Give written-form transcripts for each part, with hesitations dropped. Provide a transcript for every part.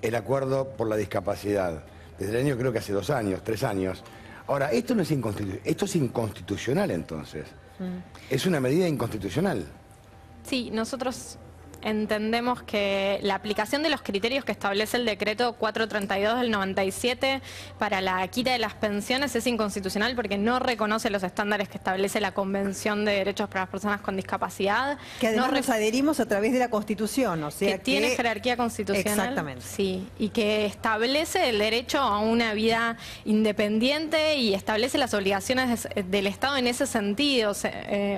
el acuerdo por la discapacidad. Desde el año, creo que hace 2 años, 3 años. Ahora, esto no es inconstitucional, esto es inconstitucional entonces. Es una medida inconstitucional. Sí, nosotros entendemos que la aplicación de los criterios que establece el decreto 432 del 97 para la quita de las pensiones es inconstitucional porque no reconoce los estándares que establece la Convención de Derechos para las Personas con Discapacidad. Que además nos adherimos a través de la Constitución, o sea que tiene jerarquía constitucional. Exactamente. Sí, y que establece el derecho a una vida independiente y establece las obligaciones del Estado en ese sentido.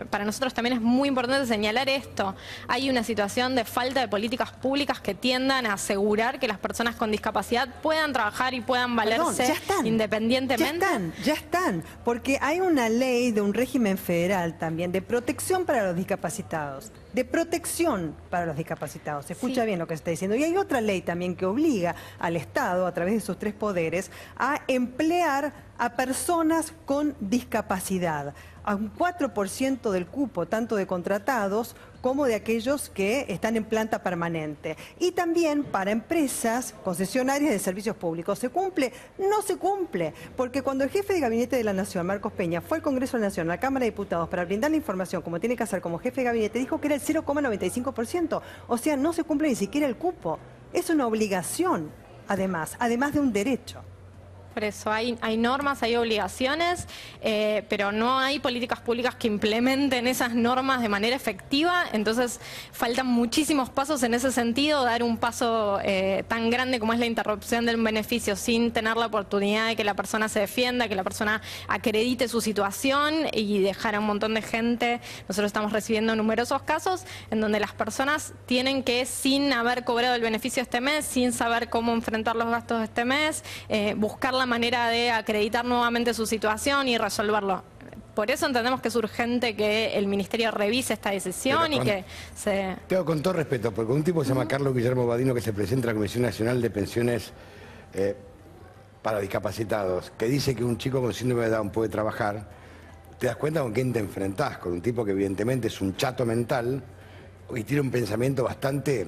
Para nosotros también es muy importante señalar esto. Hay una situación de falta de políticas públicas que tiendan a asegurar que las personas con discapacidad puedan trabajar y puedan valerse independientemente. Ya están, porque hay una ley de un régimen federal también de protección para los discapacitados. De protección para los discapacitados. Se escucha bien lo que se está diciendo. Y hay otra ley también que obliga al Estado, a través de sus 3 poderes, a emplear a personas con discapacidad. A un 4% del cupo, tanto de contratados como de aquellos que están en planta permanente. Y también para empresas concesionarias de servicios públicos. ¿Se cumple? No se cumple. Porque cuando el jefe de gabinete de la Nación, Marcos Peña, fue al Congreso de la Nación, a la Cámara de Diputados, para brindar la información como tiene que hacer como jefe de gabinete, dijo que era el 0,95%. O sea, no se cumple ni siquiera el cupo. Es una obligación, además de un derecho. Por eso hay normas, hay obligaciones, pero no hay políticas públicas que implementen esas normas de manera efectiva. Entonces faltan muchísimos pasos en ese sentido. Dar un paso tan grande como es la interrupción del beneficio sin tener la oportunidad de que la persona se defienda, que la persona acredite su situación y dejar a un montón de gente. Nosotros estamos recibiendo numerosos casos en donde las personas tienen que, sin haber cobrado el beneficio este mes, sin saber cómo enfrentar los gastos de este mes, buscar la manera de acreditar nuevamente su situación y resolverlo. Por eso entendemos que es urgente que el Ministerio revise esta decisión y que se... Te hago con todo respeto, porque un tipo se llama Carlos Guillermo Badino, que se presenta a la Comisión Nacional de Pensiones para Discapacitados, que dice que un chico con síndrome de Down puede trabajar. Te das cuenta con quién te enfrentás, con un tipo que evidentemente es un chato mental y tiene un pensamiento bastante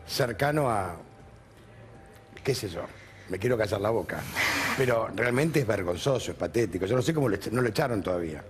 cercano a... qué sé yo. Me quiero callar la boca, pero realmente es vergonzoso, es patético. Yo no sé cómo no lo echaron todavía.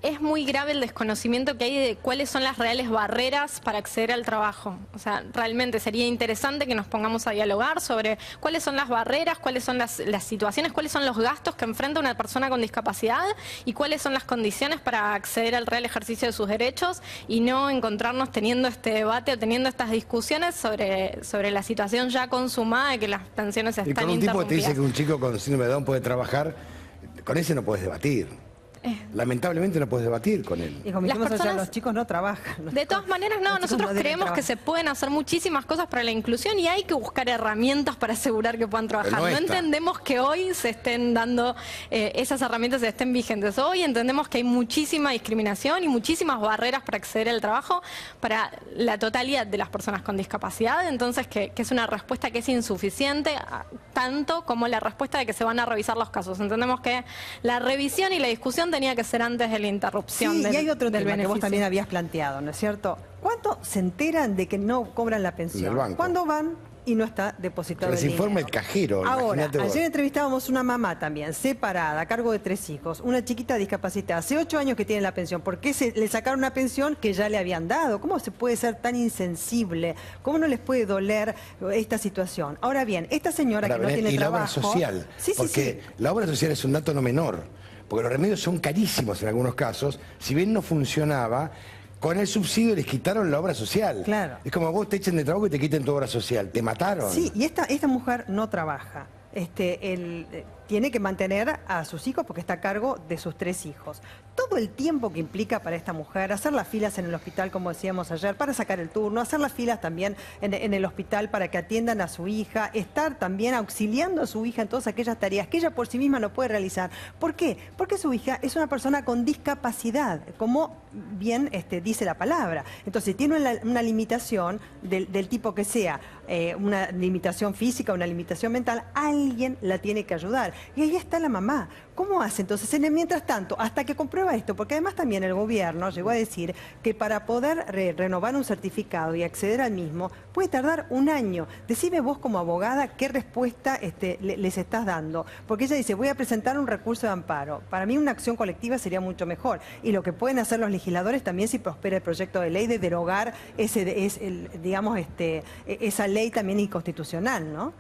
Es muy grave el desconocimiento que hay de cuáles son las reales barreras para acceder al trabajo. O sea, realmente sería interesante que nos pongamos a dialogar sobre cuáles son las barreras, cuáles son las situaciones, cuáles son los gastos que enfrenta una persona con discapacidad y cuáles son las condiciones para acceder al real ejercicio de sus derechos y no encontrarnos teniendo este debate o teniendo estas discusiones sobre la situación ya consumada de que las pensiones están interrumpidas. Y con un tipo que te dice que un chico con síndrome de Down puede trabajar, con ese no puedes debatir. Lamentablemente no puedes debatir con él. Y como dijimos ayer, los chicos no trabajan. De todas maneras, no, nosotros creemos que se pueden hacer muchísimas cosas para la inclusión y hay que buscar herramientas para asegurar que puedan trabajar. No entendemos que hoy se estén dando esas herramientas, estén vigentes. Hoy entendemos que hay muchísima discriminación y muchísimas barreras para acceder al trabajo para la totalidad de las personas con discapacidad. Entonces, que es una respuesta que es insuficiente, tanto como la respuesta de que se van a revisar los casos. Entendemos que la revisión y la discusión tenía que ser antes de la interrupción y hay otro del tema beneficio. que vos también habías planteado, ¿no es cierto? ¿Cuánto se enteran de que no cobran la pensión? ¿Cuándo van y no está depositado el dinero? Les informa el cajero. Ahora, ayer entrevistábamos una mamá también, separada, a cargo de 3 hijos, una chiquita discapacitada, hace 8 años que tiene la pensión. ¿Por qué le sacaron una pensión que ya le habían dado? ¿Cómo se puede ser tan insensible? ¿Cómo no les puede doler esta situación? Ahora bien, esta señora que no tiene trabajo... Y la obra social, porque la obra social es un dato no menor. Porque los remedios son carísimos en algunos casos. Si bien no funcionaba, con el subsidio les quitaron la obra social. Claro. Es como vos te echen de trabajo y te quiten tu obra social. Te mataron. Sí, y esta mujer no trabaja. Tiene que mantener a sus hijos porque está a cargo de sus 3 hijos. Todo el tiempo que implica para esta mujer hacer las filas en el hospital, como decíamos ayer, para sacar el turno, hacer las filas también en el hospital para que atiendan a su hija, estar también auxiliando a su hija en todas aquellas tareas que ella por sí misma no puede realizar. ¿Por qué? Porque su hija es una persona con discapacidad, como bien dice la palabra. Entonces tiene una limitación del tipo que sea, una limitación física, una limitación mental, alguien la tiene que ayudar. Y ahí está la mamá. ¿Cómo hace entonces? Mientras tanto, hasta que comprueba esto, porque además también el gobierno llegó a decir que para poder renovar un certificado y acceder al mismo, puede tardar un año. Decime vos como abogada qué respuesta les estás dando. Porque ella dice, voy a presentar un recurso de amparo. Para mí una acción colectiva sería mucho mejor. Y lo que pueden hacer los legisladores también, si prospera el proyecto de ley, de derogar esa ley también inconstitucional, ¿no?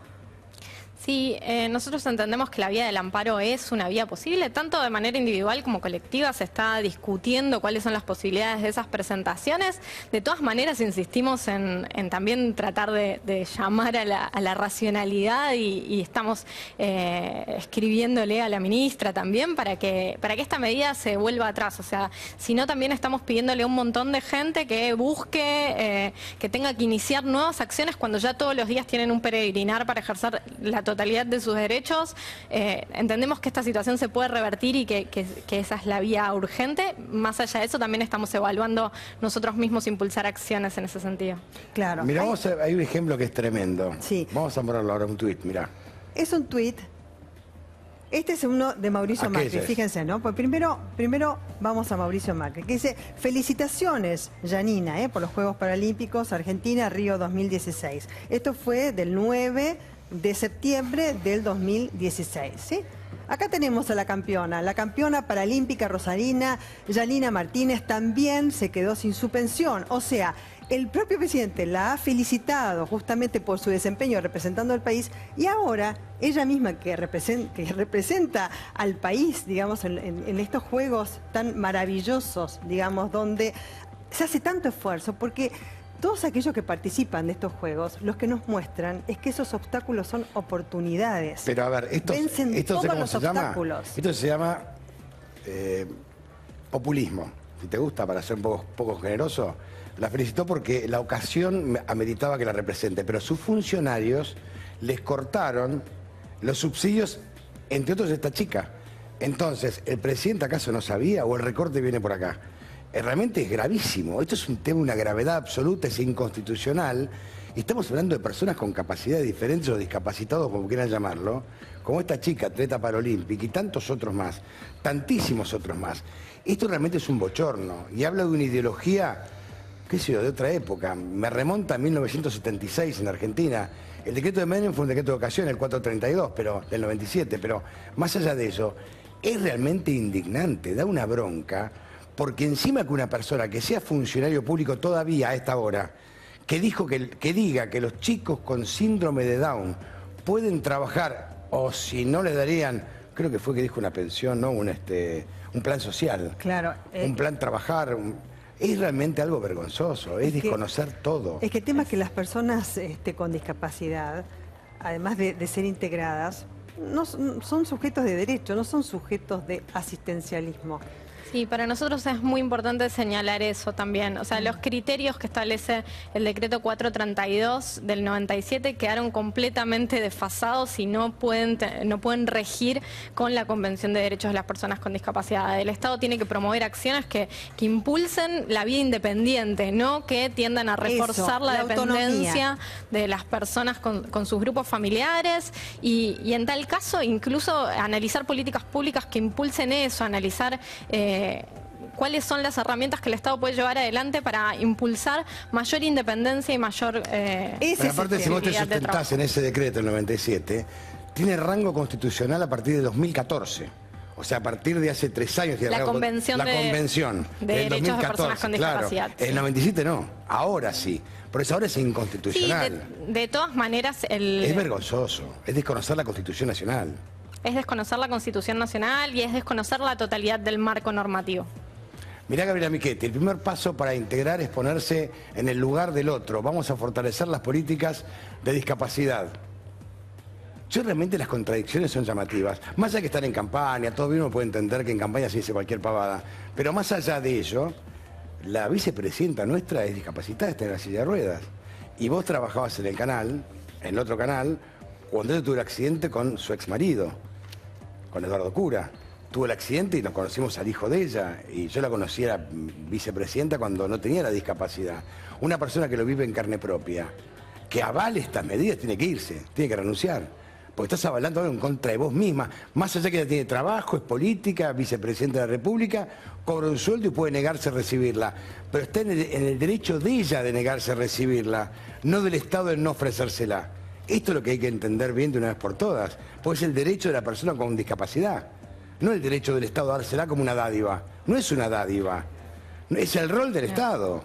Sí, nosotros entendemos que la vía del amparo es una vía posible, tanto de manera individual como colectiva se está discutiendo cuáles son las posibilidades de esas presentaciones. De todas maneras insistimos en también tratar de llamar a la racionalidad y estamos escribiéndole a la ministra también para que esta medida se vuelva atrás. O sea, si no también estamos pidiéndole a un montón de gente que busque, que tenga que iniciar nuevas acciones cuando ya todos los días tienen un peregrinar para ejercer la totalidad de sus derechos. Entendemos que esta situación se puede revertir y que esa es la vía urgente. Más allá de eso, también estamos evaluando nosotros mismos impulsar acciones en ese sentido. Claro. Mirá, hay un ejemplo que es tremendo. Sí. Vamos a ponerlo ahora, un tuit, mirá. Es un tuit. Este es uno de Mauricio Macri, fíjense, ¿no? Pues primero vamos a Mauricio Macri, que dice, felicitaciones, Janina, por los Juegos Paralímpicos Argentina Río 2016. Esto fue del 9 de septiembre del 2016, ¿sí? Acá tenemos a la campeona paralímpica rosarina, Janina Martínez, también se quedó sin su pensión. O sea, el propio presidente la ha felicitado justamente por su desempeño representando al país y ahora ella misma que representa al país, digamos, en estos juegos tan maravillosos, digamos, donde se hace tanto esfuerzo, porque todos aquellos que participan de estos juegos, los que nos muestran es que esos obstáculos son oportunidades. Pero a ver, esto se llama populismo. Si te gusta, para ser un poco generoso, la felicitó porque la ocasión ameritaba que la represente, pero sus funcionarios les cortaron los subsidios, entre otros esta chica. Entonces, ¿el presidente acaso no sabía o el recorte viene por acá? Realmente es gravísimo. Esto es un tema, una gravedad absoluta, es inconstitucional. Y estamos hablando de personas con capacidades diferentes o discapacitados, como quieran llamarlo, como esta chica, atleta paralímpica y tantos otros más, tantísimos otros más. Esto realmente es un bochorno y habla de una ideología, qué sé yo, de otra época. Me remonta a 1976 en Argentina. El decreto de Menem fue un decreto de ocasión, el 432, pero del 97. Pero más allá de eso, es realmente indignante, da una bronca. Porque encima que una persona que sea funcionario público todavía a esta hora, que diga que los chicos con síndrome de Down pueden trabajar, o si no le darían, creo que fue que dijo una pensión, ¿no? Un plan social. Claro. Un plan trabajar. Es realmente algo vergonzoso, es desconocer todo. Es que el tema es que las personas con discapacidad, además de ser integradas, no son sujetos de derecho, no son sujetos de asistencialismo. Sí, para nosotros es muy importante señalar eso también. O sea, los criterios que establece el decreto 432 del 97 quedaron completamente desfasados y no pueden regir con la Convención de Derechos de las Personas con Discapacidad. El Estado tiene que promover acciones que impulsen la vida independiente, no que tiendan a reforzar la dependencia autonomía de las personas con sus grupos familiares y en tal caso incluso analizar políticas públicas que impulsen eso, analizar cuáles son las herramientas que el Estado puede llevar adelante para impulsar mayor independencia y mayor pero aparte, si vos te sustentás en ese decreto del 97, tiene rango constitucional a partir de 2014. O sea, a partir de hace 3 años. La Convención de Derechos de Personas con Discapacidad. Claro, en el 97 no, ahora sí. Por eso ahora es inconstitucional. Sí, de todas maneras... Es vergonzoso, es desconocer la Constitución Nacional. Es desconocer la Constitución Nacional y es desconocer la totalidad del marco normativo. Mirá, Gabriela Michetti, el primer paso para integrar es ponerse en el lugar del otro. Vamos a fortalecer las políticas de discapacidad. Yo realmente las contradicciones son llamativas. Más allá de que estar en campaña, todo bien uno puede entender que en campaña se dice cualquier pavada. Pero más allá de ello, la vicepresidenta nuestra es discapacitada, está en la silla de ruedas. Y vos trabajabas en el canal, en el otro canal, cuando ella tuvo el accidente con su exmarido, con Eduardo Cura. Tuvo el accidente y nos conocimos al hijo de ella. Y yo la conocí, era vicepresidenta cuando no tenía la discapacidad. Una persona que lo vive en carne propia, que avale estas medidas, tiene que irse, tiene que renunciar. porque estás avalando algo en contra de vos misma. Más allá que ella tiene trabajo, es política, vicepresidenta de la República, cobra un sueldo y puede negarse a recibirla. Pero está en el derecho de ella de negarse a recibirla, no del Estado de no ofrecérsela. Esto es lo que hay que entender bien de una vez por todas, porque es el derecho de la persona con discapacidad, no el derecho del Estado a dársela como una dádiva. No es una dádiva, es el rol del Estado.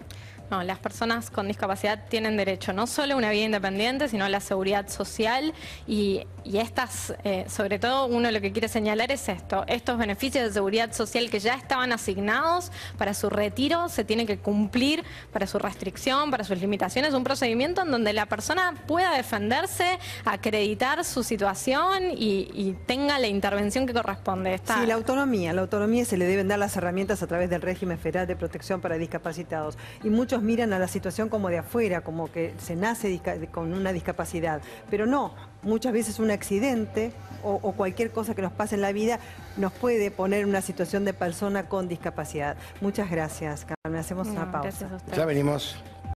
No, las personas con discapacidad tienen derecho no solo a una vida independiente, sino a la seguridad social y estas, sobre todo uno lo que quiere señalar es esto, estos beneficios de seguridad social que ya estaban asignados para su retiro se tienen que cumplir para su restricción, para sus limitaciones, un procedimiento en donde la persona pueda defenderse, acreditar su situación y tenga la intervención que corresponde. Sí, la autonomía se le deben dar las herramientas a través del régimen federal de protección para discapacitados y muchos miran a la situación como de afuera, como que se nace con una discapacidad, pero no, muchas veces un accidente o cualquier cosa que nos pase en la vida nos puede poner en una situación de persona con discapacidad. Muchas gracias, Carmen, hacemos una pausa. Gracias a usted. Ya venimos.